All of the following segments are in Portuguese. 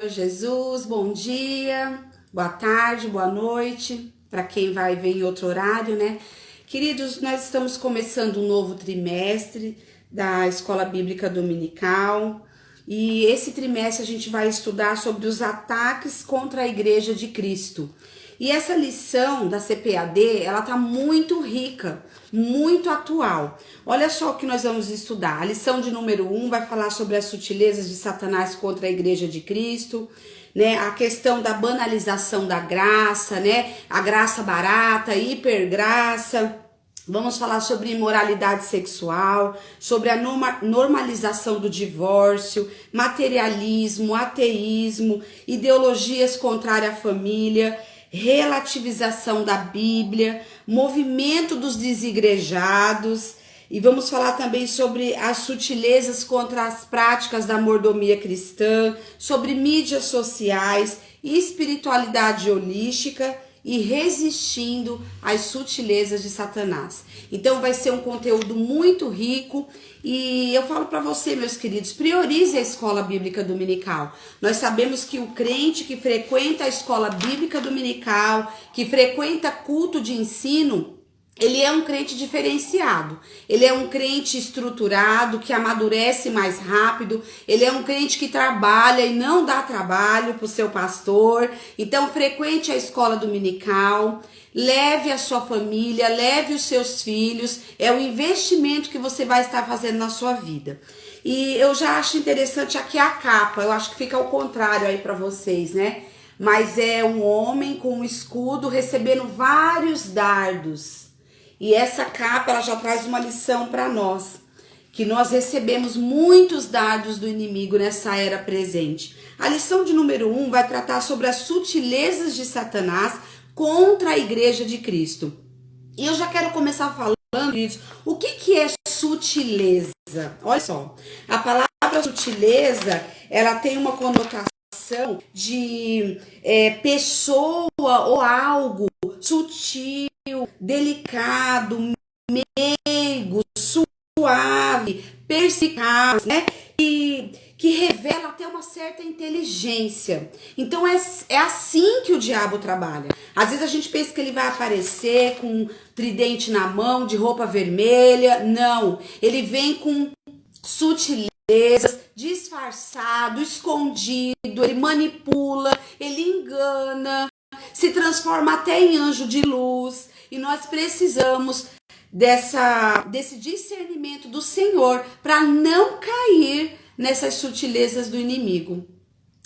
Jesus, bom dia, boa tarde, boa noite, para quem vai ver em outro horário, né? Queridos, nós estamos começando um novo trimestre da Escola Bíblica Dominical e esse trimestre a gente vai estudar sobre os ataques contra a Igreja de Cristo. E essa lição da CPAD, ela tá muito rica, muito atual. Olha só o que nós vamos estudar. A lição de número 1 vai falar sobre as sutilezas de Satanás contra a Igreja de Cristo, né? A questão da banalização da graça, né? A graça barata, a hipergraça. Vamos falar sobre imoralidade sexual, sobre a normalização do divórcio, materialismo, ateísmo, ideologias contrárias à família, relativização da Bíblia, movimento dos desigrejados, e vamos falar também sobre as sutilezas contra as práticas da mordomia cristã, sobre mídias sociais, espiritualidade holística e resistindo às sutilezas de Satanás. Então vai ser um conteúdo muito rico e eu falo para você, meus queridos, priorize a escola bíblica dominical. Nós sabemos que o crente que frequenta a escola bíblica dominical, que frequenta culto de ensino, ele é um crente diferenciado, ele é um crente estruturado, que amadurece mais rápido, ele é um crente que trabalha e não dá trabalho para o seu pastor. Então frequente a escola dominical, leve a sua família, leve os seus filhos, é o investimento que você vai estar fazendo na sua vida. E eu já acho interessante aqui a capa, eu acho que fica ao contrário aí para vocês, né? Mas é um homem com um escudo recebendo vários dardos. E essa capa, ela já traz uma lição para nós, que nós recebemos muitos dardos do inimigo nessa era presente. A lição de número 1 vai tratar sobre as sutilezas de Satanás contra a Igreja de Cristo. E eu já quero começar falando, queridos, o que é sutileza? Olha só, a palavra sutileza, ela tem uma conotação de pessoa ou algo sutil, delicado, meigo, suave, perspicaz, né? Que revela até uma certa inteligência. Então é assim que o diabo trabalha. Às vezes a gente pensa que ele vai aparecer com um tridente na mão, de roupa vermelha. Não, ele vem com sutilezas, disfarçado, escondido, ele manipula, ele engana, se transforma até em anjo de luz. E nós precisamos desse discernimento do Senhor para não cair nessas sutilezas do inimigo.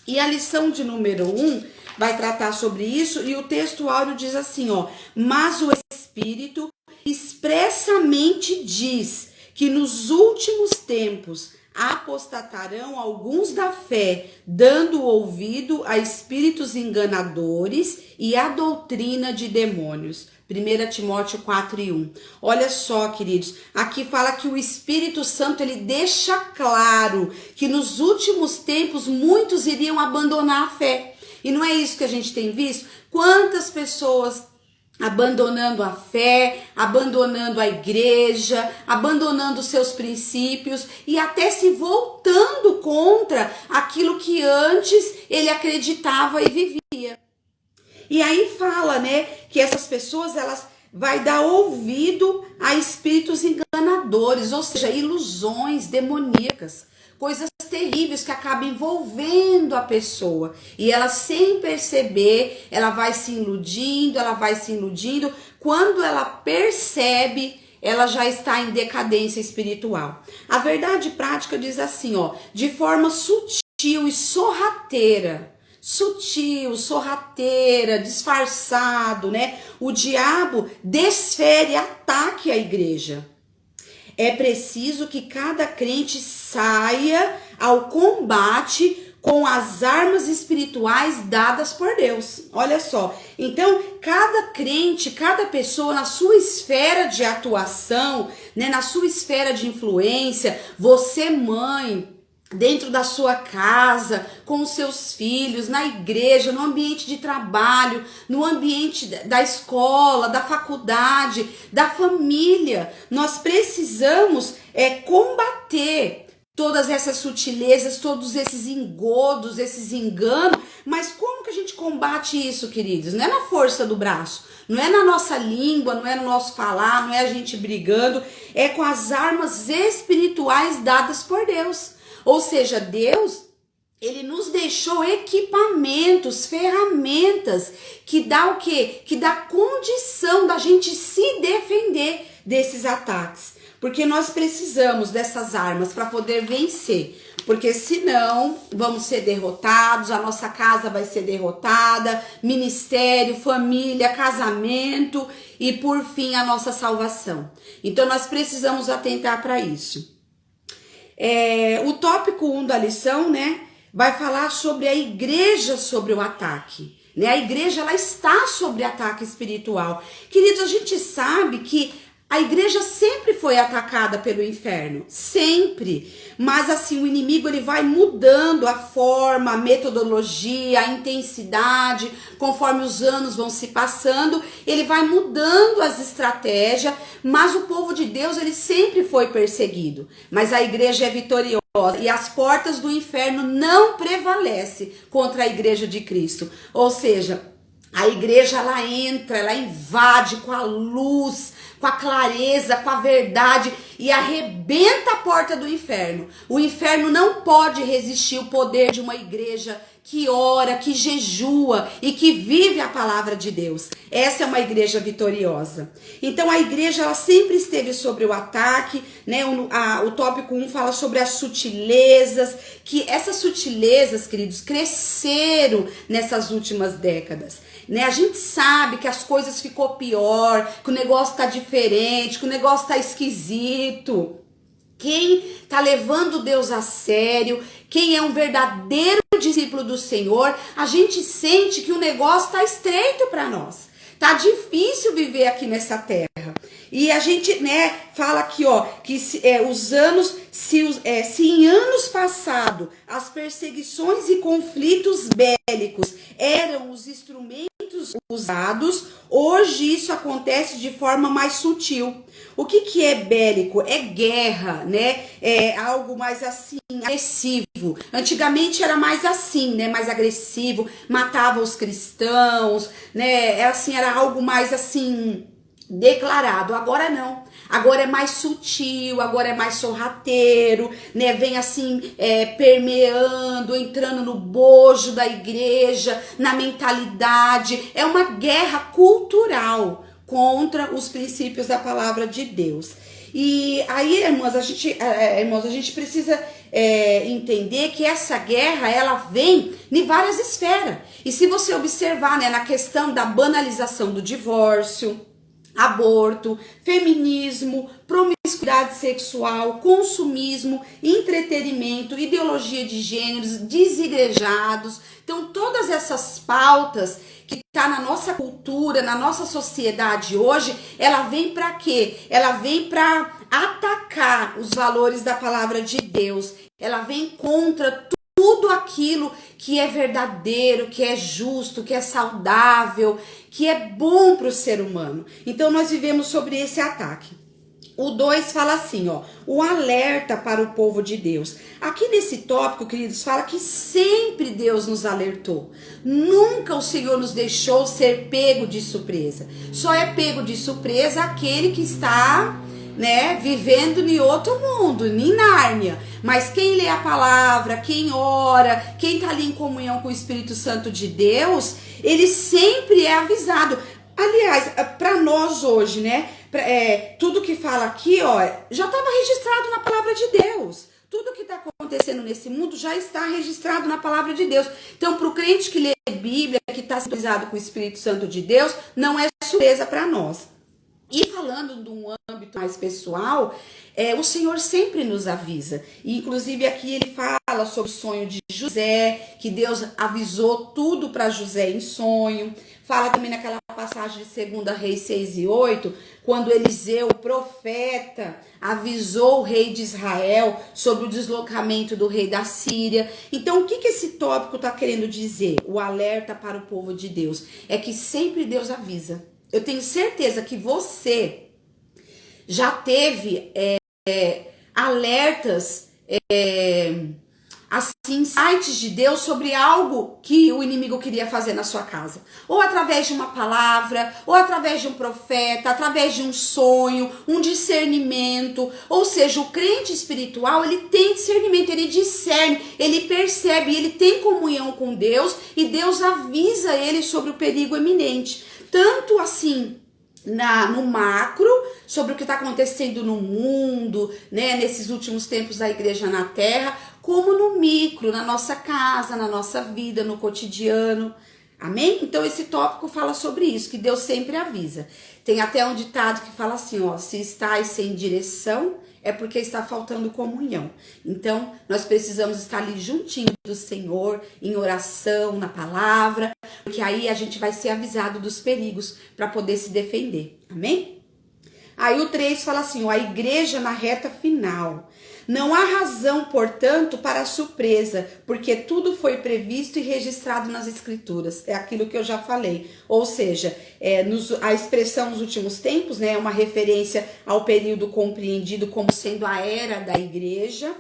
E a lição de número 1 vai tratar sobre isso, e o texto áureo diz assim, ó: mas o Espírito expressamente diz que nos últimos tempos apostatarão alguns da fé, dando ouvido a espíritos enganadores e a doutrina de demônios. 1 Timóteo 4:1. Olha só, queridos, aqui fala que o Espírito Santo, ele deixa claro que nos últimos tempos muitos iriam abandonar a fé. E não é isso que a gente tem visto? Quantas pessoas abandonando a fé, abandonando a igreja, abandonando seus princípios e até se voltando contra aquilo que antes ele acreditava e vivia. E aí fala, né, que essas pessoas, elas vai dar ouvido a espíritos enganadores, ou seja, ilusões demoníacas, coisas terríveis que acabam envolvendo a pessoa. E ela, sem perceber, ela vai se iludindo, Quando ela percebe, ela já está em decadência espiritual. A verdade prática diz assim, ó: de forma sutil e sorrateira, disfarçado, né? O diabo desfere ataque à igreja. É preciso que cada crente saia ao combate com as armas espirituais dadas por Deus. Olha só. Então, cada crente, cada pessoa na sua esfera de atuação, né, na sua esfera de influência, você, mãe, dentro da sua casa, com os seus filhos, na igreja, no ambiente de trabalho, no ambiente da escola, da faculdade, da família. Nós precisamos combater todas essas sutilezas, todos esses engodos, esses enganos. Mas como que a gente combate isso, queridos? Não é na força do braço, não é na nossa língua, não é no nosso falar, não é a gente brigando, é com as armas espirituais dadas por Deus. Ou seja, Deus, ele nos deixou equipamentos, ferramentas que dá o quê? Que dá condição da gente se defender desses ataques. Porque nós precisamos dessas armas para poder vencer. Porque senão vamos ser derrotados, a nossa casa vai ser derrotada, ministério, família, casamento e por fim a nossa salvação. Então nós precisamos atentar para isso. O tópico 1 da lição, né, vai falar sobre a igreja sobre o ataque. Né? A igreja, ela está sobre ataque espiritual. Queridos, a gente sabe que a igreja sempre foi atacada pelo inferno, sempre. Mas assim, o inimigo, ele vai mudando a forma, a metodologia, a intensidade, conforme os anos vão se passando, ele vai mudando as estratégias, mas o povo de Deus, ele sempre foi perseguido. Mas a igreja é vitoriosa e as portas do inferno não prevalecem contra a igreja de Cristo. Ou seja, a igreja, ela entra, ela invade com a luz, com a clareza, com a verdade e arrebenta a porta do inferno. O inferno não pode resistir ao poder de uma igreja que ora, que jejua e que vive a palavra de Deus. Essa é uma igreja vitoriosa. Então a igreja, ela sempre esteve sobre o ataque, né? O tópico 1 fala sobre as sutilezas, que essas sutilezas, queridos, cresceram nessas últimas décadas. Né? A gente sabe que as coisas ficou pior, que o negócio tá diferente, que o negócio tá esquisito. Quem tá levando Deus a sério, quem é um verdadeiro discípulo do Senhor, a gente sente que o negócio tá estreito para nós. Tá difícil viver aqui nessa terra. E a gente, né, fala aqui, ó, que se em anos passados as perseguições e conflitos bélicos eram os instrumentos usados, hoje isso acontece de forma mais sutil. O que é bélico? É guerra, né? É algo mais assim, agressivo. Antigamente era mais assim, né? Mais agressivo, matava os cristãos, né? Era algo mais assim, declarado. Agora não. Agora é mais sutil, agora é mais sorrateiro, né? Vem assim, permeando, entrando no bojo da igreja, na mentalidade. É uma guerra cultural contra os princípios da palavra de Deus. E aí, irmãos, a gente precisa entender que essa guerra, ela vem em várias esferas. E se você observar, né, na questão da banalização do divórcio, aborto, feminismo, promiscuidade sexual, consumismo, entretenimento, ideologia de gêneros, desigrejados. Então, todas essas pautas que tá na nossa cultura, na nossa sociedade hoje, ela vem para quê? Ela vem para atacar os valores da palavra de Deus. Ela vem contra tudo aquilo que é verdadeiro, que é justo, que é saudável, que é bom para o ser humano. Então nós vivemos sobre esse ataque. O 2 fala assim, ó, o alerta para o povo de Deus. Aqui nesse tópico, queridos, fala que sempre Deus nos alertou. Nunca o Senhor nos deixou ser pego de surpresa. Só é pego de surpresa aquele que está, né, vivendo em outro mundo, em Nárnia. Mas quem lê a palavra, quem ora, quem está ali em comunhão com o Espírito Santo de Deus, ele sempre é avisado. Aliás, para nós hoje, né, tudo que fala aqui, ó, já estava registrado na palavra de Deus. Tudo que está acontecendo nesse mundo já está registrado na palavra de Deus. Então, para o crente que lê a Bíblia, que está sintonizado com o Espírito Santo de Deus, não é surpresa para nós. E falando de um âmbito mais pessoal, o Senhor sempre nos avisa. E, inclusive, aqui ele fala sobre o sonho de José, que Deus avisou tudo para José em sonho. Fala também naquela passagem de 2 Reis 6:8, quando Eliseu, o profeta, avisou o rei de Israel sobre o deslocamento do rei da Síria. Então, o que esse tópico está querendo dizer? O alerta para o povo de Deus é que sempre Deus avisa. Eu tenho certeza que você já teve alertas assim, insights de Deus sobre algo que o inimigo queria fazer na sua casa. Ou através de uma palavra, ou através de um profeta, através de um sonho, um discernimento. Ou seja, o crente espiritual, ele tem discernimento, ele discerne, ele percebe, ele tem comunhão com Deus e Deus avisa ele sobre o perigo iminente. Tanto assim, no macro, sobre o que está acontecendo no mundo, né, nesses últimos tempos da igreja na terra, como no micro, na nossa casa, na nossa vida, no cotidiano. Amém? Então esse tópico fala sobre isso, que Deus sempre avisa. Tem até um ditado que fala assim, ó, se estáis sem direção, é porque está faltando comunhão. Então, nós precisamos estar ali juntinho do Senhor, em oração, na palavra, porque aí a gente vai ser avisado dos perigos para poder se defender. Amém? Aí o 3 fala assim, ó, a igreja na reta final. Não há razão, portanto, para surpresa, porque tudo foi previsto e registrado nas escrituras. É aquilo que eu já falei. Ou seja, a expressão nos últimos tempos, né, é uma referência ao período compreendido como sendo a era da igreja.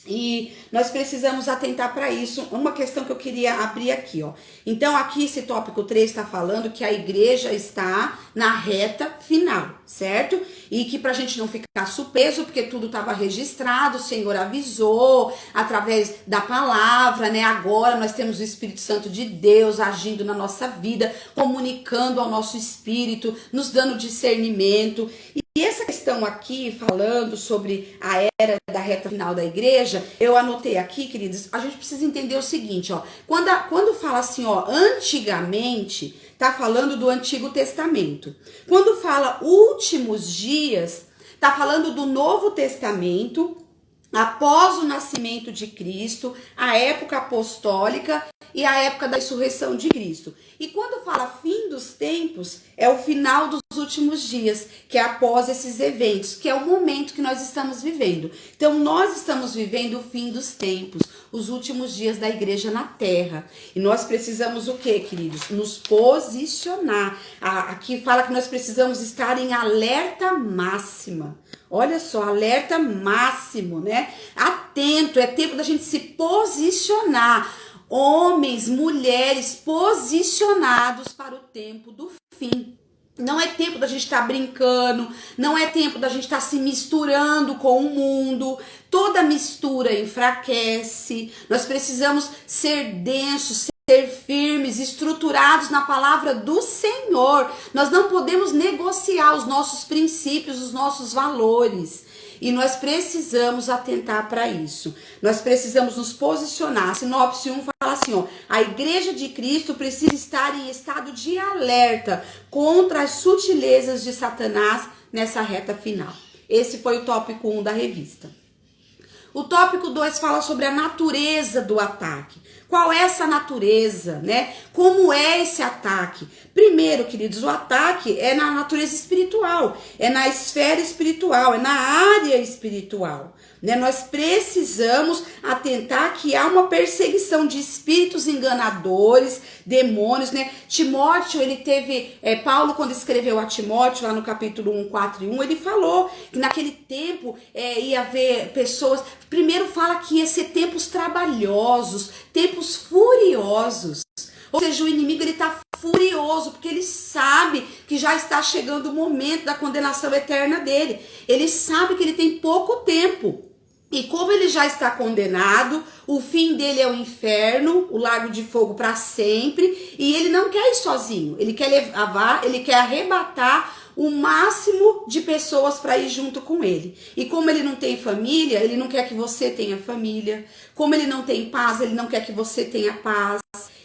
E nós precisamos atentar para isso. Uma questão que eu queria abrir aqui, ó. Então, aqui esse tópico 3 está falando que a igreja está na reta final, certo? E que para a gente não ficar surpreso, porque tudo estava registrado, o Senhor avisou através da palavra, né? Agora nós temos o Espírito Santo de Deus agindo na nossa vida, comunicando ao nosso espírito, nos dando discernimento. E essa questão aqui, falando sobre a era da reta final da igreja, eu anotei aqui, queridos, a gente precisa entender o seguinte, ó. Quando fala assim, ó, antigamente, tá falando do Antigo Testamento. Quando fala últimos dias, tá falando do Novo Testamento, após o nascimento de Cristo, a época apostólica e a época da ressurreição de Cristo. E quando fala fim dos tempos, é o final dos últimos dias, que é após esses eventos, que é o momento que nós estamos vivendo. Então, nós estamos vivendo o fim dos tempos, os últimos dias da igreja na terra. E nós precisamos o quê, queridos? Nos posicionar. Aqui fala que nós precisamos estar em alerta máxima. Olha só, alerta máximo, né? Atento, é tempo da gente se posicionar. Homens, mulheres posicionados para o tempo do fim. Não é tempo da gente estar brincando, não é tempo da gente estar se misturando com o mundo. Toda mistura enfraquece. Nós precisamos ser densos, ser firmes, estruturados na palavra do Senhor. Nós não podemos negociar os nossos princípios, os nossos valores. E nós precisamos atentar para isso. Nós precisamos nos posicionar. A sinopse 1 fala assim, ó, a igreja de Cristo precisa estar em estado de alerta contra as sutilezas de Satanás nessa reta final. Esse foi o tópico 1 da revista. O tópico 2 fala sobre a natureza do ataque. Qual é essa natureza, né? Como é esse ataque? Primeiro, queridos, o ataque é na natureza espiritual, é na esfera espiritual, é na área espiritual, né? Nós precisamos atentar que há uma perseguição de espíritos enganadores, demônios, né? Timóteo, ele teve, Paulo, quando escreveu a Timóteo, lá no capítulo 1, 4 e 1, ele falou que naquele tempo ia haver pessoas, primeiro fala que ia ser tempos trabalhosos, tempos furiosos. Ou seja, o inimigo ele está furioso porque ele sabe que já está chegando o momento da condenação eterna dele. Ele sabe que ele tem pouco tempo. E como ele já está condenado, o fim dele é o inferno, o lago de fogo para sempre. E ele não quer ir sozinho. Ele quer levar, ele quer arrebatar o máximo de pessoas para ir junto com ele. E como ele não tem família, ele não quer que você tenha família. Como ele não tem paz, ele não quer que você tenha paz.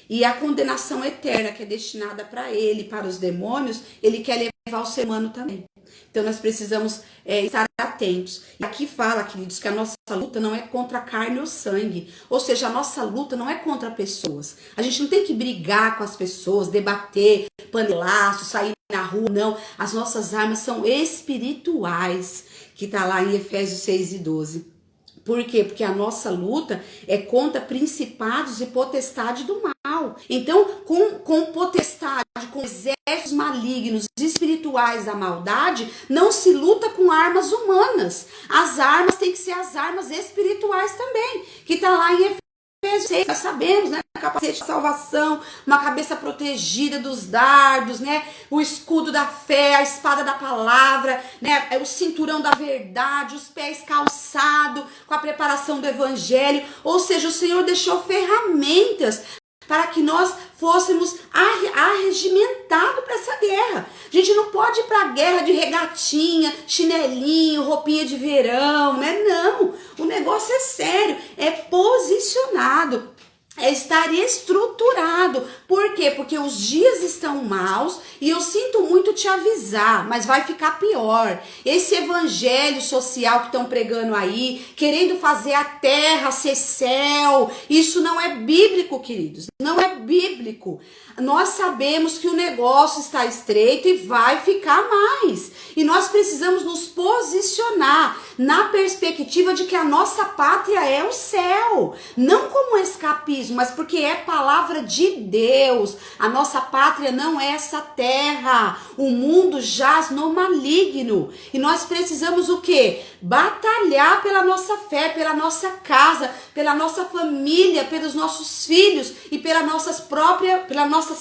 E a condenação eterna que é destinada para ele, para os demônios, ele quer levar o ser humano também. Então nós precisamos estar atentos. E aqui fala, queridos, que a nossa luta não é contra a carne ou sangue. Ou seja, a nossa luta não é contra pessoas. A gente não tem que brigar com as pessoas, debater, panelaço, sair na rua, não. As nossas armas são espirituais, que está lá em Efésios 6 e 12. Por quê? Porque a nossa luta é contra principados e potestade do mal. Então, com potestade, com exércitos malignos espirituais da maldade, não se luta com armas humanas. As armas têm que ser as armas espirituais também, que está lá em Efésios 6, nós sabemos, né? Capacete de salvação, uma cabeça protegida dos dardos, né? O escudo da fé, a espada da palavra, né? O cinturão da verdade, os pés calçados com a preparação do evangelho. Ou seja, o Senhor deixou ferramentas para que nós fôssemos arregimentados para essa guerra. A gente não pode ir para a guerra de regatinha, chinelinho, roupinha de verão, né? Não, o negócio é sério, é posicionado, é estar estruturado. Por quê? Porque os dias estão maus e eu sinto muito te avisar, mas vai ficar pior. Esse evangelho social que estão pregando aí, querendo fazer a terra ser céu, isso não é bíblico, queridos. Não é bíblico. Nós sabemos que o negócio está estreito e vai ficar mais. E nós precisamos nos posicionar na perspectiva de que a nossa pátria é o céu. Não como escapismo, mas porque é palavra de Deus. A nossa pátria não é essa terra. O mundo jaz no maligno. E nós precisamos o quê? Batalhar pela nossa fé, pela nossa casa, pela nossa família, pelos nossos filhos e pelas nossas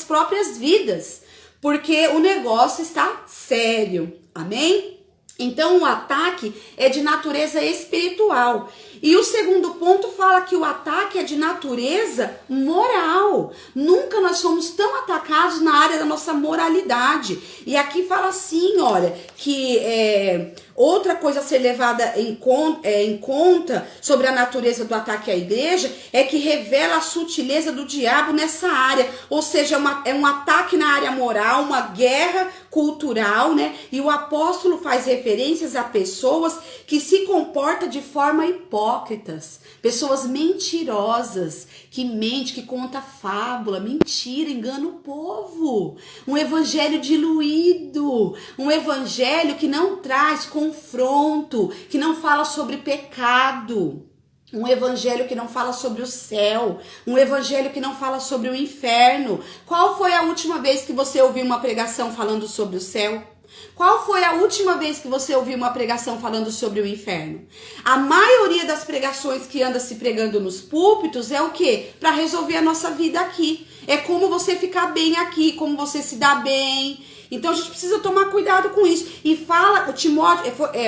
próprias vidas. Porque o negócio está sério. Amém? Então o ataque é de natureza espiritual. E o segundo ponto fala que o ataque é de natureza moral. Nunca nós fomos tão atacados na área da nossa moralidade. E aqui fala assim, olha, que outra coisa a ser levada em conta sobre a natureza do ataque à igreja é que revela a sutileza do diabo nessa área. Ou seja, é um ataque na área moral, uma guerra cultural, né? E o apóstolo faz referências a pessoas que se comportam de forma hipócritas, pessoas mentirosas, que mente, que conta fábula, mentira, engana o povo. Um evangelho diluído, um evangelho que não traz confronto, que não fala sobre pecado. Um evangelho que não fala sobre o céu, um evangelho que não fala sobre o inferno. Qual foi a última vez que você ouviu uma pregação falando sobre o céu? Qual foi a última vez que você ouviu uma pregação falando sobre o inferno? A maioria das pregações que anda se pregando nos púlpitos é o quê? Para resolver a nossa vida aqui. É como você ficar bem aqui, como você se dá bem. Então a gente precisa tomar cuidado com isso. E fala,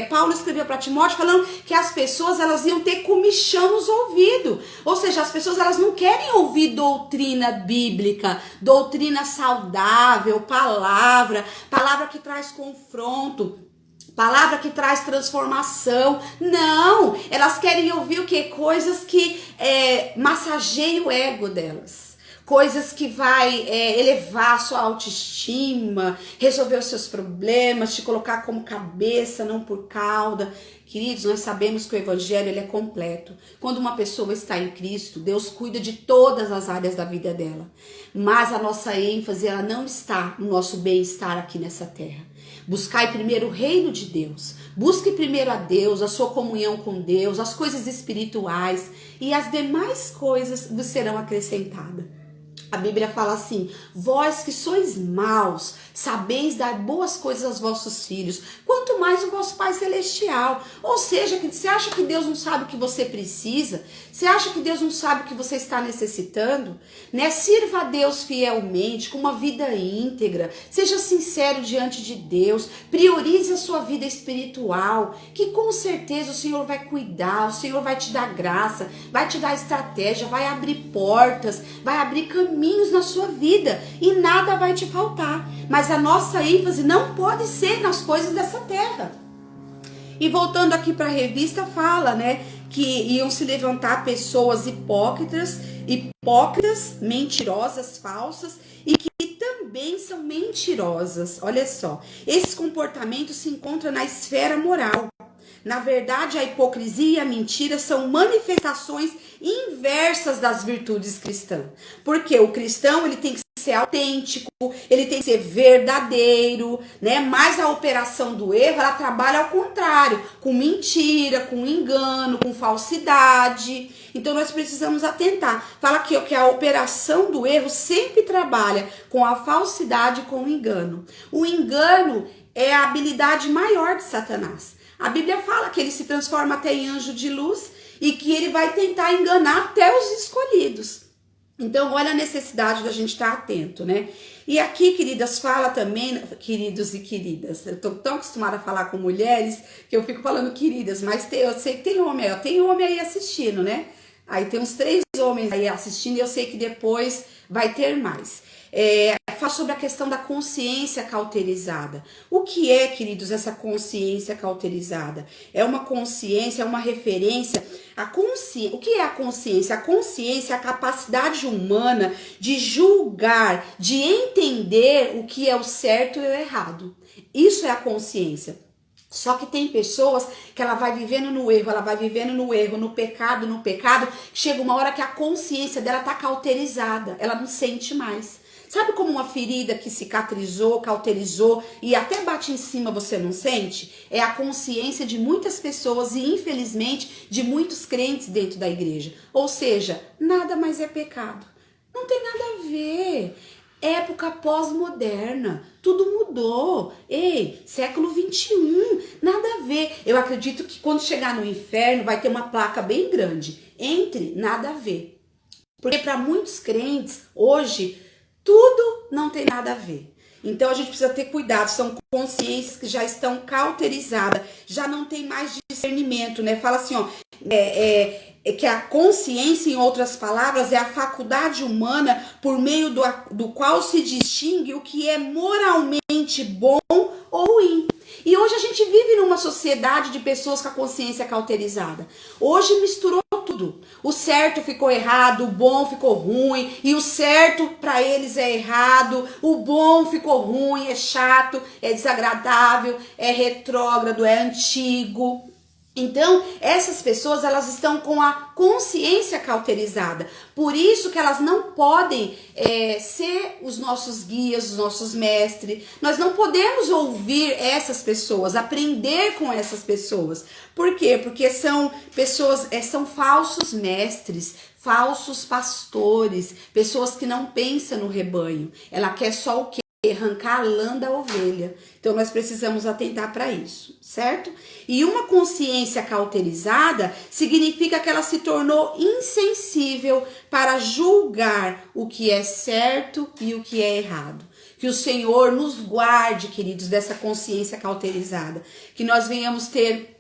Paulo escreveu para Timóteo falando que as pessoas elas iam ter comichão nos ouvidos. Ou seja, as pessoas elas não querem ouvir doutrina bíblica, doutrina saudável, palavra que traz confronto. Palavra que traz transformação. Não, elas querem ouvir o quê? Coisas que massageiam o ego delas. Coisas que vai elevar a sua autoestima, resolver os seus problemas, te colocar como cabeça, não por cauda. Queridos, nós sabemos que o evangelho ele é completo. Quando uma pessoa está em Cristo, Deus cuida de todas as áreas da vida dela. Mas a nossa ênfase ela não está no nosso bem-estar aqui nessa terra. Buscai primeiro o reino de Deus. Busque primeiro a Deus, a sua comunhão com Deus, as coisas espirituais e as demais coisas vos serão acrescentadas. A Bíblia fala assim, vós que sois maus, sabeis dar boas coisas aos vossos filhos, quanto mais o vosso Pai Celestial. Ou seja, você acha que Deus não sabe o que você precisa? Você acha que Deus não sabe o que você está necessitando? Né? Sirva a Deus fielmente, com uma vida íntegra, seja sincero diante de Deus, priorize a sua vida espiritual, que com certeza o Senhor vai cuidar, o Senhor vai te dar graça, vai te dar estratégia, vai abrir portas, vai abrir caminhos na sua vida e nada vai te faltar. Mas a nossa ênfase não pode ser nas coisas dessa terra. E voltando aqui para a revista, fala, né, que iam se levantar pessoas hipócritas, mentirosas, falsas e que também são mentirosas. Olha só, esses comportamentos se encontram na esfera moral. Na verdade, a hipocrisia e a mentira são manifestações inversas das virtudes cristãs. Porque o cristão ele tem que ser autêntico, ele tem que ser verdadeiro, né? Mas a operação do erro, ela trabalha ao contrário, com mentira, com engano, com falsidade. Então nós precisamos atentar. Fala aqui ó, que a operação do erro sempre trabalha com a falsidade e com o engano. O engano é a habilidade maior de Satanás. A Bíblia fala que ele se transforma até em anjo de luz e que ele vai tentar enganar até os escolhidos. Então, olha a necessidade da gente estar atento, né? E aqui, queridas, fala também, queridos e queridas, eu tô tão acostumada a falar com mulheres que eu fico falando queridas, mas eu sei que tem homem aí assistindo, né? Aí tem uns 3 homens aí assistindo e eu sei que depois vai ter mais. Fala sobre a questão da consciência cauterizada. O que é, queridos, essa consciência cauterizada? É uma consciência, é uma referência. O que é a consciência? A consciência é a capacidade humana de julgar, de entender o que é o certo e o errado. Isso é a consciência. Só que tem pessoas que ela vai vivendo no erro, no pecado, chega uma hora que a consciência dela tá cauterizada, ela não sente mais. Sabe como uma ferida que cicatrizou, cauterizou e até bate em cima você não sente? É a consciência de muitas pessoas e infelizmente de muitos crentes dentro da igreja. Ou seja, nada mais é pecado. Não tem nada a ver. Época pós-moderna, tudo mudou. Ei, século 21, nada a ver. Eu acredito que quando chegar no inferno vai ter uma placa bem grande. Entre, nada a ver. Porque para muitos crentes, hoje, tudo não tem nada a ver. Então a gente precisa ter cuidado, são consciências que já estão cauterizadas, já não tem mais discernimento, né? Fala assim, ó, que a consciência, em outras palavras, é a faculdade humana por meio do qual se distingue o que é moralmente bom ou ruim. E hoje a gente vive numa sociedade de pessoas com a consciência cauterizada. Hoje misturou tudo. O certo ficou errado, o bom ficou ruim, e o certo para eles é errado, o bom ficou ruim, é chato, é desagradável, é retrógrado, é antigo. Então, essas pessoas, elas estão com a consciência cauterizada. Por isso que elas não podem ser os nossos guias, os nossos mestres. Nós não podemos ouvir essas pessoas, aprender com essas pessoas. Por quê? Porque são pessoas, são falsos mestres, falsos pastores, pessoas que não pensam no rebanho. Ela quer só o quê? Arrancar a lã da ovelha. Então nós precisamos atentar para isso, certo? E uma consciência cauterizada significa que ela se tornou insensível para julgar o que é certo e o que é errado. Que o Senhor nos guarde, queridos, dessa consciência cauterizada. Que nós venhamos ter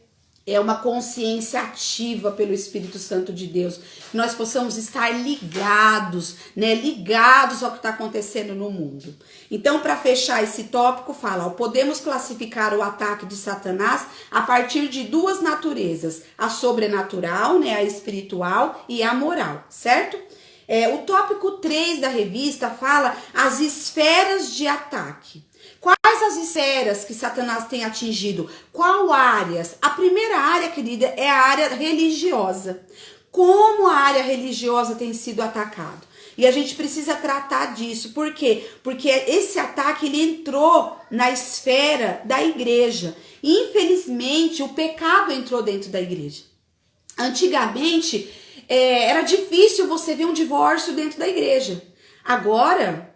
uma consciência ativa pelo Espírito Santo de Deus. Que nós possamos estar ligados, né? Ligados ao que está acontecendo no mundo. Então, para fechar esse tópico, fala, ó, podemos classificar o ataque de Satanás a partir de 2 naturezas. A sobrenatural, né? A espiritual e a moral, certo? O tópico 3 da revista fala as esferas de ataque. Quais as esferas que Satanás tem atingido? Qual áreas? A primeira área, querida, é a área religiosa. Como a área religiosa tem sido atacada? E a gente precisa tratar disso. Por quê? Porque esse ataque ele entrou na esfera da igreja. Infelizmente, o pecado entrou dentro da igreja. Antigamente, era difícil você ver um divórcio dentro da igreja. Agora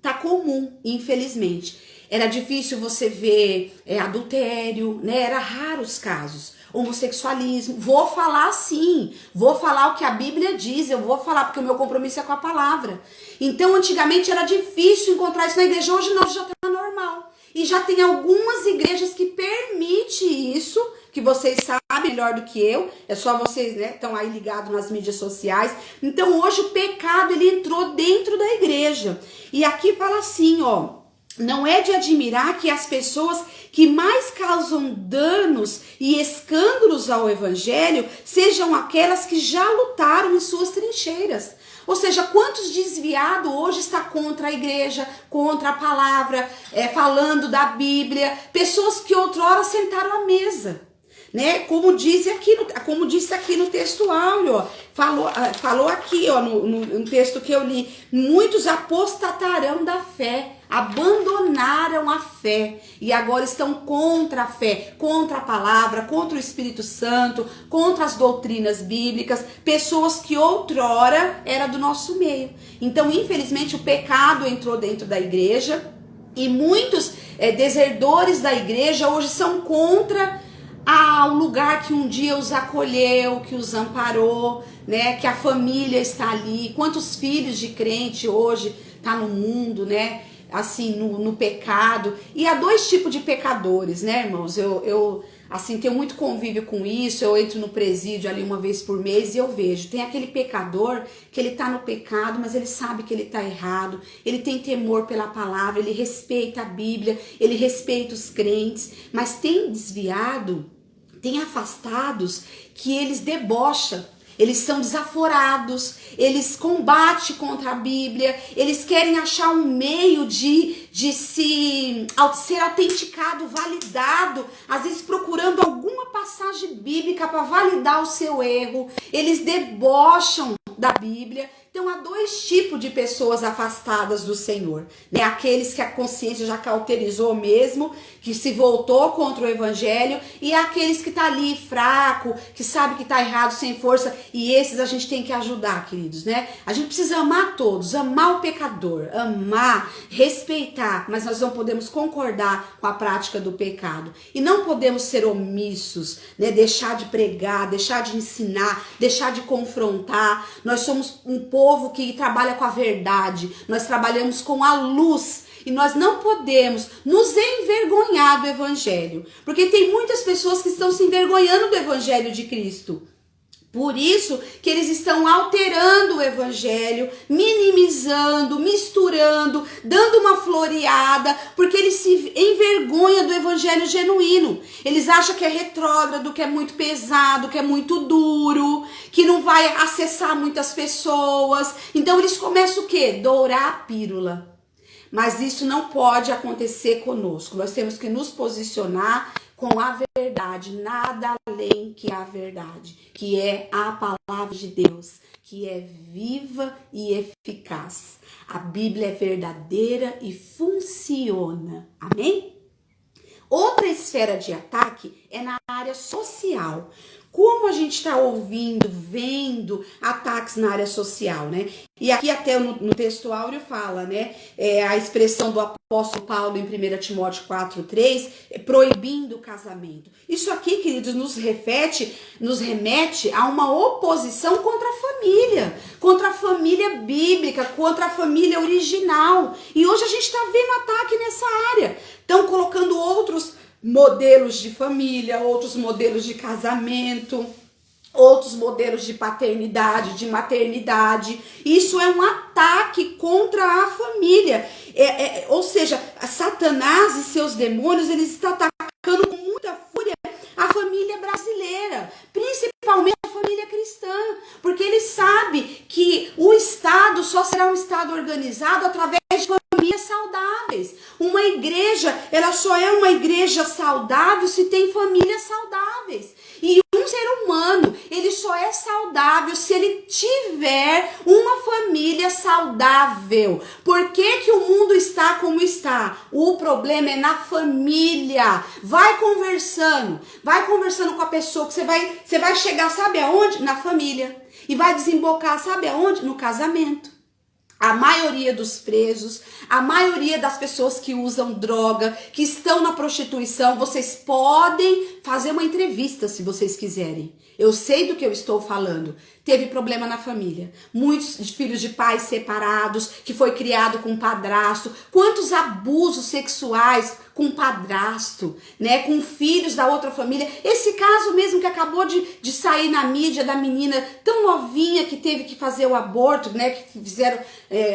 tá comum, infelizmente. Era difícil você ver adultério, né? Era raro os casos. Homossexualismo. Vou falar sim. Vou falar o que a Bíblia diz. Eu vou falar porque o meu compromisso é com a palavra. Então, antigamente era difícil encontrar isso na igreja. Hoje não, já tá normal. E já tem algumas igrejas que permitem isso, que vocês sabem melhor do que eu. É só vocês, né, estão aí ligados nas mídias sociais. Então, hoje o pecado, ele entrou dentro da igreja. E aqui fala assim, ó. Não é de admirar que as pessoas que mais causam danos e escândalos ao evangelho sejam aquelas que já lutaram em suas trincheiras. Ou seja, quantos desviados hoje está contra a igreja, contra a palavra, falando da Bíblia, pessoas que outrora sentaram à mesa. né? Como disse aqui no texto áureo, ó, falou aqui, ó, no texto que eu li, muitos apostatarão da fé, abandonaram a fé e agora estão contra a fé, contra a palavra, contra o Espírito Santo, contra as doutrinas bíblicas, pessoas que outrora era do nosso meio. Então, infelizmente, o pecado entrou dentro da igreja e muitos desertores da igreja hoje são contra o lugar que um dia os acolheu, que os amparou, né? Que a família está ali. Quantos filhos de crente hoje tá no mundo, né? Assim, no pecado. E há dois tipos de pecadores, né, irmãos? Eu assim, tenho muito convívio com isso. Eu entro no presídio ali uma vez por mês e eu vejo. Tem aquele pecador que ele tá no pecado, mas ele sabe que ele tá errado. Ele tem temor pela palavra, ele respeita a Bíblia, ele respeita os crentes. Mas tem desviado, tem afastados que eles debocham. Eles são desaforados, eles combatem contra a Bíblia, eles querem achar um meio de ser autenticado, validado, às vezes procurando alguma passagem bíblica para validar o seu erro. Eles debocham da Bíblia. Então há dois tipos de pessoas afastadas do Senhor, né? Aqueles que a consciência já cauterizou mesmo, que se voltou contra o evangelho, e aqueles que tá ali fraco, que sabe que tá errado, sem força, e esses a gente tem que ajudar, queridos, né? A gente precisa amar todos, amar o pecador, amar, respeitar, mas nós não podemos concordar com a prática do pecado. E não podemos ser omissos, né? Deixar de pregar, deixar de ensinar, deixar de confrontar. Nós somos um povo que trabalha com a verdade, nós trabalhamos com a luz e nós não podemos nos envergonhar do evangelho, porque tem muitas pessoas que estão se envergonhando do evangelho de Cristo. Por isso que eles estão alterando o evangelho, minimizando, misturando, dando uma floreada, porque eles se envergonham do evangelho genuíno. Eles acham que é retrógrado, que é muito pesado, que é muito duro, que não vai acessar muitas pessoas. Então eles começam o quê? Dourar a pílula. Mas isso não pode acontecer conosco. Nós temos que nos posicionar com a verdade, nada além que a verdade, que é a palavra de Deus, que é viva e eficaz. A Bíblia é verdadeira e funciona. Amém? Outra esfera de ataque é na área social. Como a gente está ouvindo, vendo ataques na área social, né? E aqui até no texto áureo fala, né? A expressão do apóstolo Paulo em 1 Timóteo 4:3, proibindo o casamento. Isso aqui, queridos, nos remete a uma oposição contra a família bíblica, contra a família original. E hoje a gente está vendo ataque nessa área. Estão colocando outros modelos de família, outros modelos de casamento, outros modelos de paternidade, de maternidade. Isso é um ataque contra a família. Ou seja, Satanás e seus demônios, eles estão atacando com muita fúria a família brasileira, principalmente a família cristã, porque ele sabe que o Estado só será um Estado organizado através de famílias saudáveis. Uma igreja, ela só é uma igreja saudável se tem famílias saudáveis. E um ser humano, ele só é saudável se ele tiver uma família saudável. Por que o mundo está como está? O problema é na família. Vai conversando com a pessoa, que você vai chegar, sabe aonde? Na família. E vai desembocar, sabe aonde? No casamento. A maioria dos presos, a maioria das pessoas que usam droga, que estão na prostituição, vocês podem fazer uma entrevista se vocês quiserem. Eu sei do que eu estou falando. Teve problema na família. Muitos filhos de pais separados, que foi criado com padrasto. Quantos abusos sexuais com padrasto, né? Com filhos da outra família. Esse caso mesmo que acabou de sair na mídia da menina tão novinha que teve que fazer o aborto, né? Que fizeram,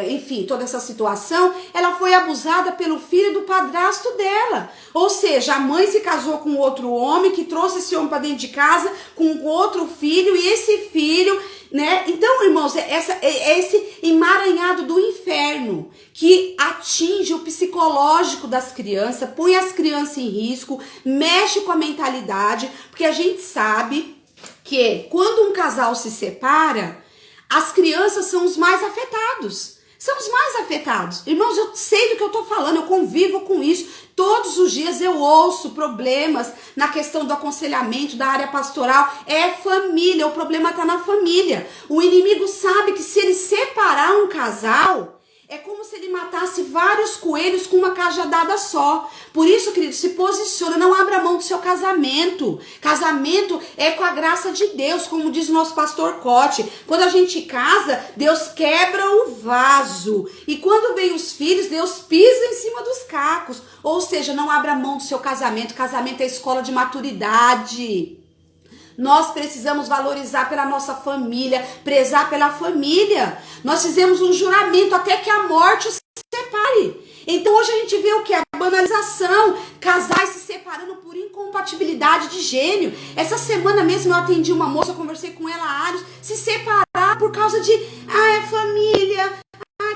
enfim, toda essa situação. Ela foi abusada pelo filho do padrasto dela. Ou seja, a mãe se casou com outro homem, que trouxe esse homem para dentro de casa com outro filho, e esse filho, né? Então, irmãos, é esse emaranhado do inferno que atinge o psicológico psicológico das crianças, põe as crianças em risco, mexe com a mentalidade, porque a gente sabe que quando um casal se separa, as crianças são os mais afetados. São os mais afetados. Irmãos, eu sei do que eu tô falando, eu convivo com isso. Todos os dias eu ouço problemas na questão do aconselhamento, da área pastoral. É família, o problema tá na família. O inimigo sabe que se ele separar um casal, é como se ele matasse vários coelhos com uma cajadada só. Por isso, querido, se posiciona, não abra mão do seu casamento. Casamento é com a graça de Deus, como diz o nosso pastor Cote. Quando a gente casa, Deus quebra o vaso. E quando vem os filhos, Deus pisa em cima dos cacos. Ou seja, não abra mão do seu casamento. Casamento é escola de maturidade. Nós precisamos valorizar pela nossa família, prezar pela família. Nós fizemos um juramento até que a morte se separe. Então hoje a gente vê o que? A banalização, casais se separando por incompatibilidade de gênero. Essa semana mesmo eu atendi uma moça, eu conversei com ela há anos, se separar por causa de, é família,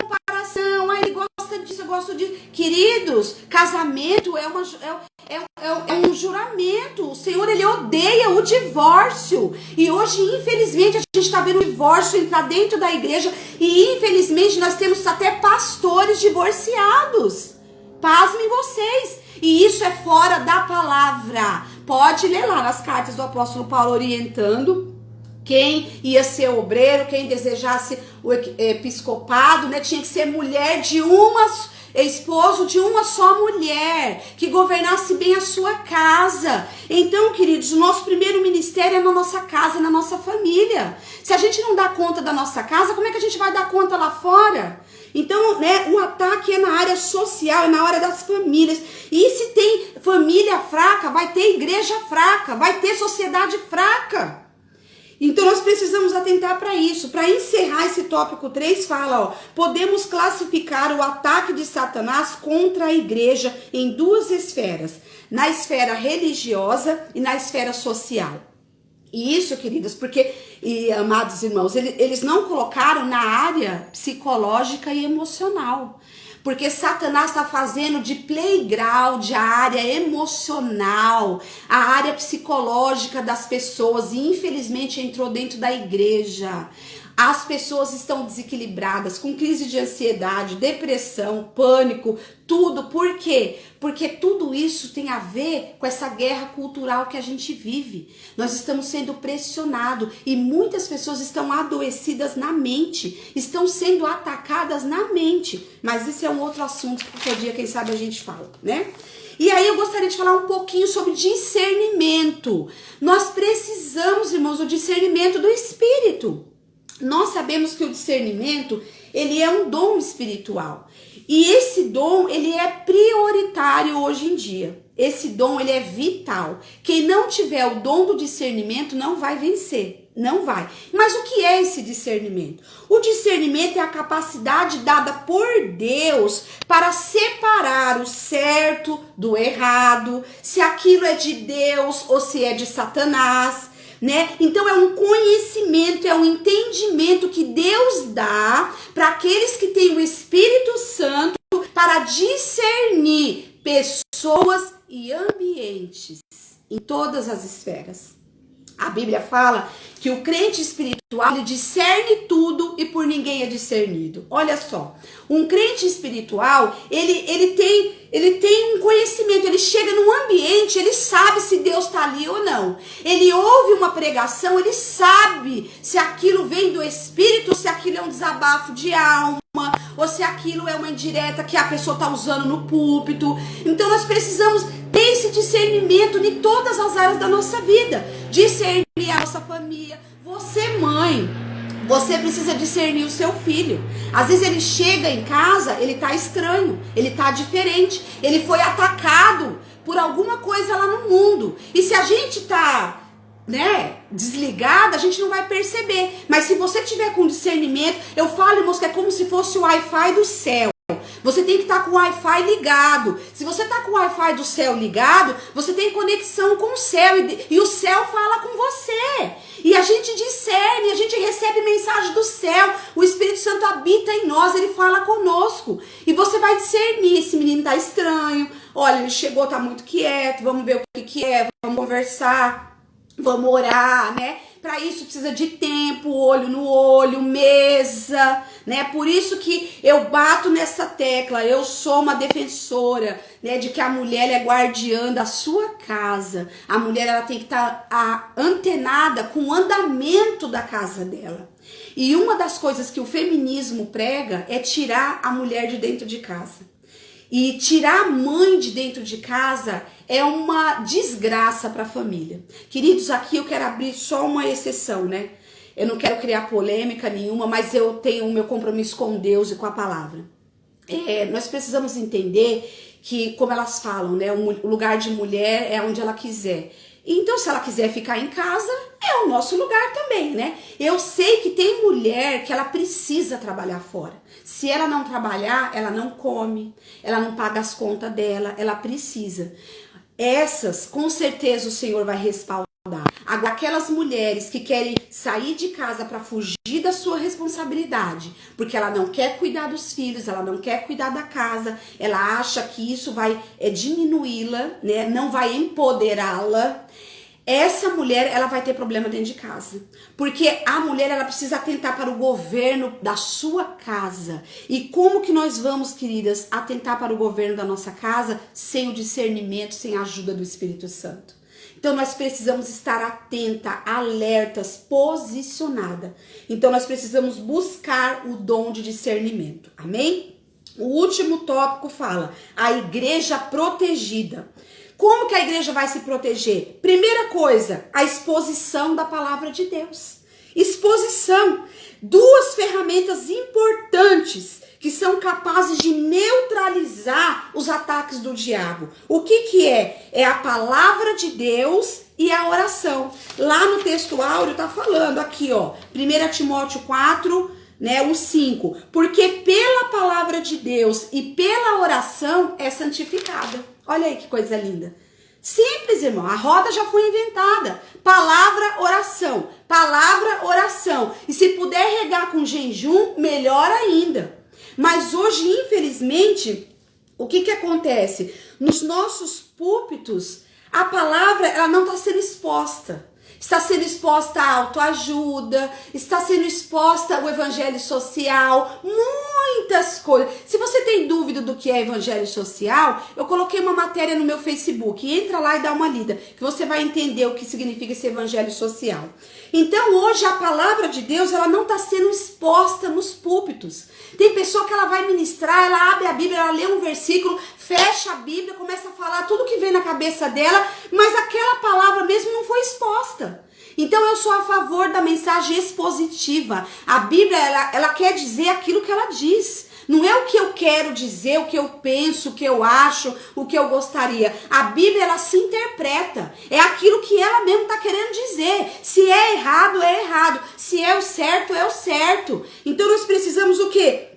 comparação, ele gosta disso, eu gosto disso. Queridos, casamento é um juramento. O Senhor, ele odeia o divórcio. E hoje, infelizmente, a gente está vendo o divórcio entrar dentro da igreja. E, infelizmente, nós temos até pastores divorciados. Pasmem vocês. E isso é fora da palavra. Pode ler lá nas cartas do apóstolo Paulo orientando quem ia ser obreiro, quem desejasse o episcopado, né? Tinha que ser mulher de esposo de uma só mulher, que governasse bem a sua casa. Então, queridos, o nosso primeiro ministério é na nossa casa, na nossa família. Se a gente não dá conta da nossa casa, como é que a gente vai dar conta lá fora? Então, né, o ataque é na área social, é na área das famílias. E se tem família fraca, vai ter igreja fraca, vai ter sociedade fraca. Então nós precisamos atentar para isso. Para encerrar esse tópico 3, fala, podemos classificar o ataque de Satanás contra a igreja em duas esferas, na esfera religiosa e na esfera social. E isso, queridas, porque, amados irmãos, eles não colocaram na área psicológica e emocional. Porque Satanás está fazendo de playground a área emocional, a área psicológica das pessoas. E infelizmente entrou dentro da igreja. As pessoas estão desequilibradas, com crise de ansiedade, depressão, pânico, tudo. Por quê? Porque tudo isso tem a ver com essa guerra cultural que a gente vive. Nós estamos sendo pressionados e muitas pessoas estão adoecidas na mente, estão sendo atacadas na mente. Mas isso é um outro assunto que qualquer dia, quem sabe, a gente fala, né? E aí eu gostaria de falar um pouquinho sobre discernimento. Nós precisamos, irmãos, do discernimento do Espírito. Nós sabemos que o discernimento, ele é um dom espiritual. E esse dom, ele é prioritário hoje em dia. Esse dom, ele é vital. Quem não tiver o dom do discernimento não vai vencer. Não vai. Mas o que é esse discernimento? O discernimento é a capacidade dada por Deus para separar o certo do errado, se aquilo é de Deus ou se é de Satanás. Né? Então é um conhecimento, é um entendimento que Deus dá para aqueles que têm o Espírito Santo para discernir pessoas e ambientes em todas as esferas. A Bíblia fala que o crente espiritual, ele discerne tudo e por ninguém é discernido. Olha só, um crente espiritual, ele tem um conhecimento, ele chega num ambiente, ele sabe se Deus está ali ou não. Ele ouve uma pregação, ele sabe se aquilo vem do Espírito, se aquilo é um desabafo de alma, ou se aquilo é uma indireta que a pessoa está usando no púlpito. Então nós precisamos ter esse discernimento em todas as áreas da nossa vida. Discernir a nossa família. Você, mãe, você precisa discernir o seu filho. Às vezes ele chega em casa, ele tá estranho, ele tá diferente, ele foi atacado por alguma coisa lá no mundo. E se a gente tá, né, desligada, a gente não vai perceber. Mas se você tiver com discernimento, eu falo, irmãos, que é como se fosse o Wi-Fi do céu. Você tem que estar com o Wi-Fi ligado. Se você está com o Wi-Fi do céu ligado, você tem conexão com o céu e o céu fala com você. E a gente discerne, a gente recebe mensagem do céu. O Espírito Santo habita em nós, ele fala conosco. E você vai discernir, esse menino tá estranho. Olha, ele chegou, tá muito quieto, vamos ver o que é, vamos conversar, vamos orar, né? Para isso precisa de tempo, olho no olho, mesa, né? Por isso que eu bato nessa tecla, eu sou uma defensora, né, de que a mulher é guardiã da sua casa. A mulher, ela tem que estar antenada com o andamento da casa dela. E uma das coisas que o feminismo prega é tirar a mulher de dentro de casa. E tirar a mãe de dentro de casa é uma desgraça para a família. Queridos, aqui eu quero abrir só uma exceção, né? Eu não quero criar polêmica nenhuma, mas eu tenho o meu compromisso com Deus e com a palavra. Nós precisamos entender que, como elas falam, né? O lugar de mulher é onde ela quiser. Então, se ela quiser ficar em casa, é o nosso lugar também, né? Eu sei que tem mulher que ela precisa trabalhar fora. Se ela não trabalhar, ela não come, ela não paga as contas dela, ela precisa. Essas, com certeza, o Senhor vai respaldar. Agora, aquelas mulheres que querem sair de casa para fugir da sua responsabilidade, porque ela não quer cuidar dos filhos, ela não quer cuidar da casa, ela acha que isso vai diminuí-la, né? Não vai empoderá-la. Essa mulher, ela vai ter problema dentro de casa. Porque a mulher, ela precisa atentar para o governo da sua casa. E como que nós vamos, queridas, atentar para o governo da nossa casa sem o discernimento, sem a ajuda do Espírito Santo? Então, nós precisamos estar atenta, alertas, posicionada. Então, nós precisamos buscar o dom de discernimento. Amém? O último tópico fala, a igreja protegida. Como que a igreja vai se proteger? Primeira coisa, a exposição da palavra de Deus. Exposição. Duas ferramentas importantes que são capazes de neutralizar os ataques do diabo. O que é? É a palavra de Deus e a oração. Lá no texto áureo tá falando aqui, ó, 1 Timóteo 4, né, o 5. Porque pela palavra de Deus e pela oração é santificada. Olha aí que coisa linda. Simples, irmão. A roda já foi inventada. Palavra, oração. Palavra, oração. E se puder regar com jejum, melhor ainda. Mas hoje, infelizmente, o que acontece? Nos nossos púlpitos, a palavra ela não está sendo exposta. Está sendo exposta a autoajuda, está sendo exposta o evangelho social, muitas coisas. Se você tem dúvida do que é evangelho social, eu coloquei uma matéria no meu Facebook. Entra lá e dá uma lida, que você vai entender o que significa esse evangelho social. Então hoje a palavra de Deus ela não está sendo exposta nos púlpitos. Tem pessoa que ela vai ministrar, ela abre a Bíblia, ela lê um versículo, fecha a Bíblia, começa a falar tudo que vem na cabeça dela, mas aquela palavra mesmo não foi exposta. Então eu sou a favor da mensagem expositiva. A Bíblia, ela quer dizer aquilo que ela diz. Não é o que eu quero dizer, o que eu penso, o que eu acho, o que eu gostaria. A Bíblia, ela se interpreta. É aquilo que ela mesmo está querendo dizer. Se é errado, é errado. Se é o certo, é o certo. Então nós precisamos o quê?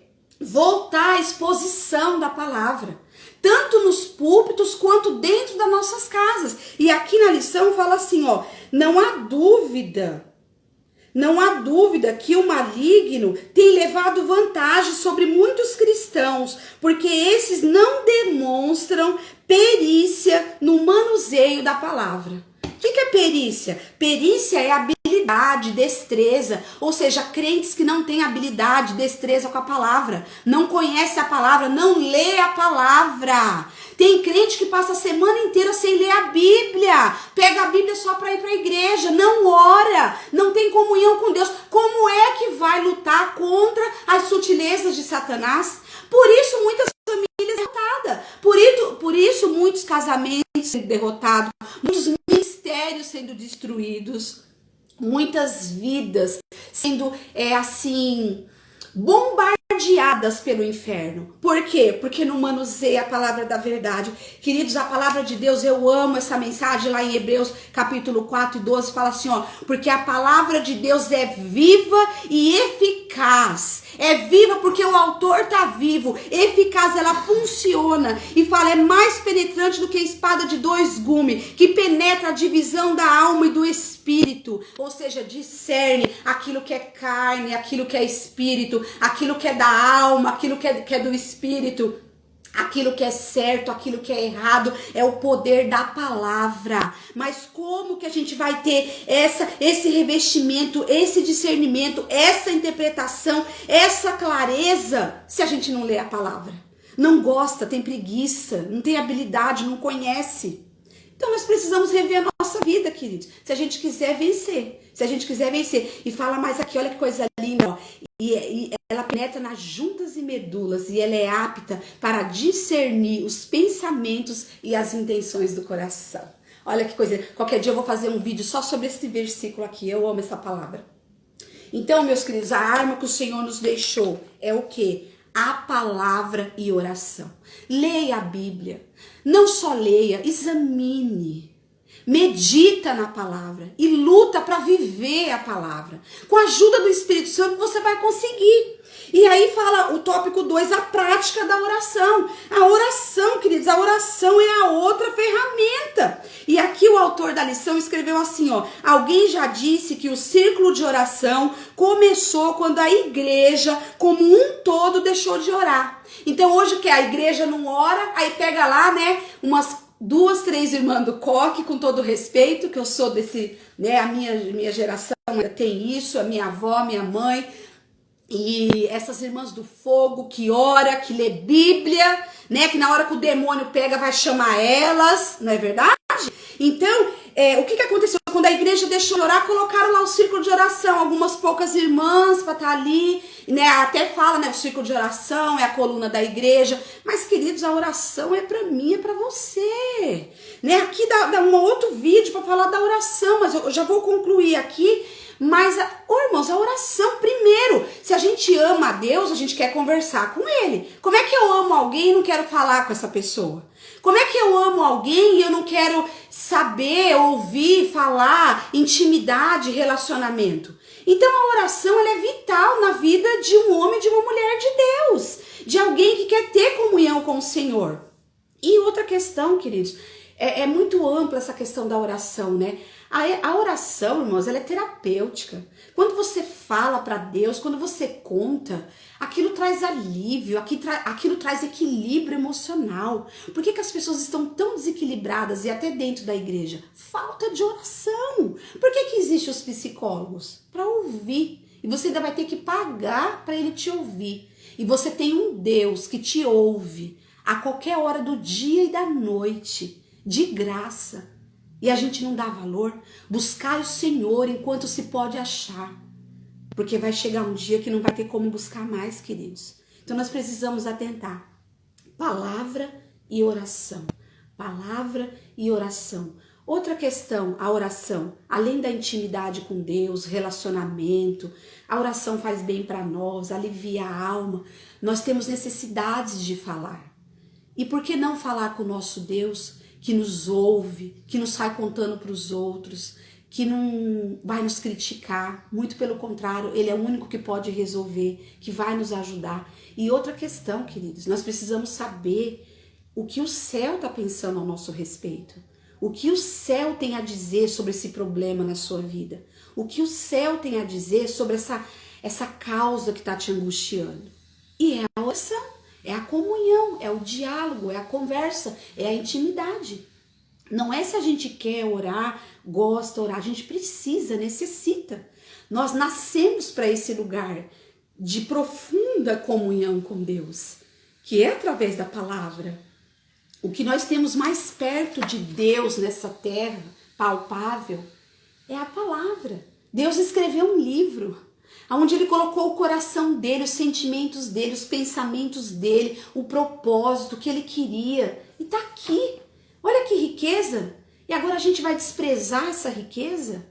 Voltar à exposição da palavra. Tanto nos púlpitos quanto dentro das nossas casas. E aqui na lição fala assim, ó, não há dúvida que o maligno tem levado vantagem sobre muitos cristãos, porque esses não demonstram perícia no manuseio da palavra. O que é perícia? Perícia é habilidade, destreza, ou seja, crentes que não têm habilidade, destreza com a palavra, não conhece a palavra, não lê a palavra. Tem crente que passa a semana inteira sem ler a Bíblia, pega a Bíblia só para ir para a igreja, não ora, não tem comunhão com Deus. Como é que vai lutar contra as sutilezas de Satanás? Por isso muitas famílias derrotadas, por isso muitos casamentos sendo derrotados, muitos ministérios sendo destruídos, muitas vidas sendo assim bombardeadas bombardeadas pelo inferno. Por quê? Porque não manuseia a palavra da verdade. Queridos, a palavra de Deus, eu amo essa mensagem lá em Hebreus capítulo 4 e 12, fala assim, ó, porque a palavra de Deus é viva e eficaz. É viva porque o autor tá vivo, eficaz, ela funciona, e fala, é mais penetrante do que a espada de dois gumes, que penetra a divisão da alma e do espírito, ou seja, discerne aquilo que é carne, aquilo que é espírito, aquilo que é da alma, aquilo que é do espírito, aquilo que é certo, aquilo que é errado, é o poder da palavra. Mas como que a gente vai ter esse revestimento, esse discernimento, essa interpretação, essa clareza, se a gente não lê a palavra? Não gosta, tem preguiça, não tem habilidade, não conhece. Então nós precisamos rever a nossa vida, queridos, se a gente quiser vencer. Se a gente quiser vencer. E fala mais aqui, olha que coisa linda, ó. E ela penetra nas juntas e medulas, e ela é apta para discernir os pensamentos e as intenções do coração. Olha que coisa. Qualquer dia eu vou fazer um vídeo só sobre esse versículo aqui. Eu amo essa palavra. Então, meus queridos, a arma que o Senhor nos deixou é o quê? A palavra e oração. Leia a Bíblia. Não só leia, examine. Medita na palavra e luta para viver a palavra. Com a ajuda do Espírito Santo você vai conseguir. E aí fala o tópico 2, a prática da oração. A oração, queridos, a oração é a outra ferramenta. E aqui o autor da lição escreveu assim, ó. Alguém já disse que o círculo de oração começou quando a igreja, como um todo, deixou de orar. Então hoje que a igreja não ora, aí pega lá, né, umas 2, 3 irmãs do coque, com todo respeito, que eu sou desse, né, a minha geração tem isso, a minha avó, minha mãe, e essas irmãs do fogo que ora, que lê Bíblia, né, que na hora que o demônio pega vai chamar elas, não é verdade? Então, o que aconteceu? Quando a igreja deixou de orar, colocaram lá o círculo de oração, algumas poucas irmãs para estar ali, né? Até fala, né? O círculo de oração é a coluna da igreja. Mas, queridos, a oração é para mim, é para você, né? Aqui dá um outro vídeo para falar da oração, mas eu já vou concluir aqui. Mas, irmãos, a oração primeiro. Se a gente ama a Deus, a gente quer conversar com Ele. Como é que eu amo alguém e não quero falar com essa pessoa? Como é que eu amo alguém e eu não quero saber, ouvir, falar, intimidade, relacionamento? Então a oração ela é vital na vida de um homem e de uma mulher de Deus. De alguém que quer ter comunhão com o Senhor. E outra questão, queridos, é muito ampla essa questão da oração, né? A oração, irmãos, ela é terapêutica. Quando você fala para Deus, quando você conta, aquilo traz alívio, aquilo traz equilíbrio emocional. Por que as pessoas estão tão desequilibradas e até dentro da igreja? Falta de oração. Por que existem os psicólogos? Para ouvir. E você ainda vai ter que pagar para ele te ouvir. E você tem um Deus que te ouve a qualquer hora do dia e da noite, de graça. E a gente não dá valor. Buscar o Senhor enquanto se pode achar. Porque vai chegar um dia que não vai ter como buscar mais, queridos. Então nós precisamos atentar. Palavra e oração. Palavra e oração. Outra questão, a oração. Além da intimidade com Deus, relacionamento, a oração faz bem para nós, alivia a alma. Nós temos necessidades de falar. E por que não falar com o nosso Deus, que nos ouve, que nos sai contando para os outros, que não vai nos criticar, muito pelo contrário, ele é o único que pode resolver, que vai nos ajudar. E outra questão, queridos, nós precisamos saber o que o céu está pensando ao nosso respeito, o que o céu tem a dizer sobre esse problema na sua vida, o que o céu tem a dizer sobre essa causa que está te angustiando. E é a oração. É a comunhão, é o diálogo, é a conversa, é a intimidade. Não é se a gente quer orar, gosta de orar, a gente precisa, necessita. Nós nascemos para esse lugar de profunda comunhão com Deus, que é através da palavra. O que nós temos mais perto de Deus nessa terra, palpável, é a palavra. Deus escreveu um livro, onde ele colocou o coração dele, os sentimentos dele, os pensamentos dele, o propósito que ele queria. E tá aqui. Olha que riqueza. E agora a gente vai desprezar essa riqueza,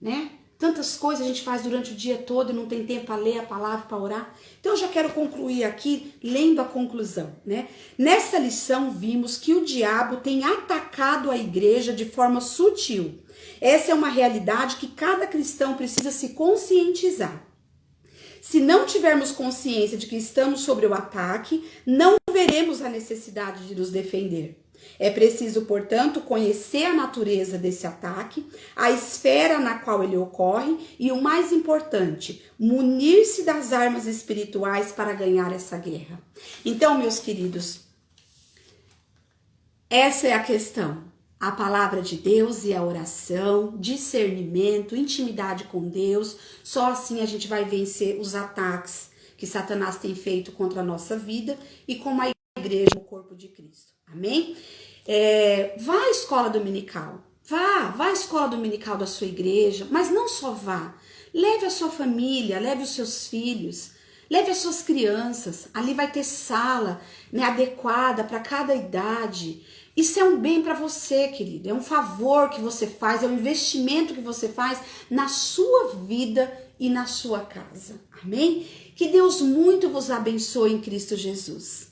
né? Tantas coisas a gente faz durante o dia todo e não tem tempo para ler a palavra, para orar. Então eu já quero concluir aqui lendo a conclusão, né? Nessa lição vimos que o diabo tem atacado a igreja de forma sutil. Essa é uma realidade que cada cristão precisa se conscientizar. Se não tivermos consciência de que estamos sob o ataque, não veremos a necessidade de nos defender. É preciso, portanto, conhecer a natureza desse ataque, a esfera na qual ele ocorre e, o mais importante, munir-se das armas espirituais para ganhar essa guerra. Então, meus queridos, essa é a questão. A palavra de Deus e a oração, discernimento, intimidade com Deus. Só assim a gente vai vencer os ataques que Satanás tem feito contra a nossa vida e como a igreja, o corpo de Cristo. Amém? Vá à escola dominical. Vá à escola dominical da sua igreja, mas não só vá. Leve a sua família, leve os seus filhos, leve as suas crianças. Ali vai ter sala, né, adequada para cada idade. Isso é um bem para você, querido. É um favor que você faz, é um investimento que você faz na sua vida e na sua casa. Amém? Que Deus muito vos abençoe em Cristo Jesus.